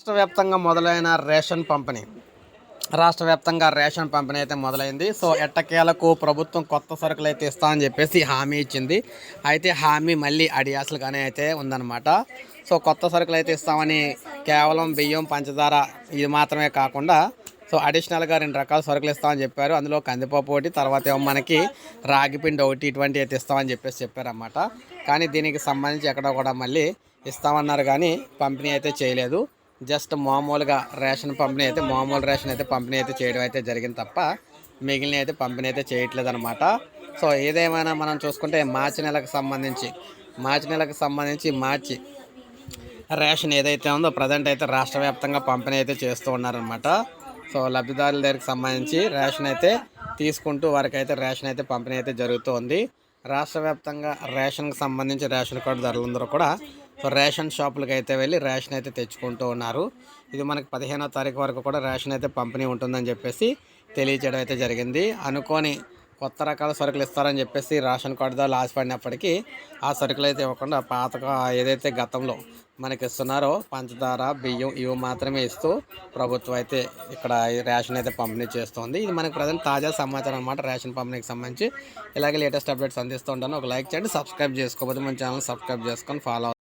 రాష్ట్ర వ్యాప్తంగా మొదలైన రేషన్ పంపిణీ అయితే మొదలైంది. సో ఎట్టకేలకు ప్రభుత్వం కొత్త సరుకులు అయితే ఇస్తామని చెప్పేసి హామీ ఇచ్చింది. అయితే హామీ మళ్ళీ అడియాసలుగానే అయితే ఉందన్నమాట. సో కొత్త సరుకులు అయితే ఇస్తామని కేవలం బియ్యం, పంచదార ఇది మాత్రమే కాకుండా సో అడిషనల్గా 2 రకాల సరుకులు ఇస్తామని చెప్పారు. అందులో కందిపప్పు ఒకటి, తర్వాత ఏమో మనకి రాగిపిండి ఒకటి, ఇటువంటి అయితే ఇస్తామని చెప్పేసి చెప్పారన్నమాట. కానీ దీనికి సంబంధించి ఎక్కడ కూడా మళ్ళీ ఇస్తామన్నారు కానీ పంపిణీ అయితే చేయలేదు. జస్ట్ మామూలుగా రేషన్ పంపిణీ అయితే మామూలు రేషన్ అయితే పంపిణీ అయితే చేయడం అయితే జరిగింది తప్ప మిగిలిన అయితే పంపిణీ అయితే చేయట్లేదు అనమాట. సో ఏదేమైనా మనం చూసుకుంటే మార్చి నెలకు సంబంధించి మార్చి రేషన్ ఏదైతే ఉందో ప్రజెంట్ అయితే రాష్ట్ర వ్యాప్తంగా పంపిణీ అయితే చేస్తూ ఉన్నారనమాట. సో లబ్ధిదారుల దగ్గరికి సంబంధించి రేషన్ అయితే తీసుకుంటూ వారికి అయితే రేషన్ అయితే పంపిణీ అయితే జరుగుతూ ఉంది. రాష్ట్ర వ్యాప్తంగా రేషన్కి సంబంధించి రేషన్ కార్డు ధరలందరూ కూడా సో రేషన్ షాపులకు అయితే వెళ్ళి రేషన్ అయితే తెచ్చుకుంటూ ఉన్నారు. ఇది మనకి 15వ తారీఖు వరకు కూడా రేషన్ అయితే పంపిణీ ఉంటుందని చెప్పేసి తెలియజేయడం అయితే జరిగింది. అనుకోని కొత్త రకాల సరుకులు ఇస్తారని చెప్పేసి రేషన్ కార్డుదారులు ఆశపడినప్పటికీ ఆ సరుకులు అయితే ఇవ్వకుండా పాతగా ఏదైతే గతంలో మనకి ఇస్తున్నారో పంచదార, బియ్యం ఇవి మాత్రమే ఇస్తూ ప్రభుత్వం అయితే ఇక్కడ రేషన్ అయితే పంపిణీ చేస్తుంది. ఇది మనకి ప్రజెంట్ తాజా సమాచారం అన్నమాట. రేషన్ పంపిణీకి సంబంధించి ఇలాగే లేటెస్ట్ అప్డేట్స్ అందిస్తూ ఉంటాను. ఒక లైక్ చేయండి, సబ్స్క్రైబ్ చేసుకోకపోతే మన ఛానల్ సబ్స్క్రైబ్ చేసుకొని ఫాలో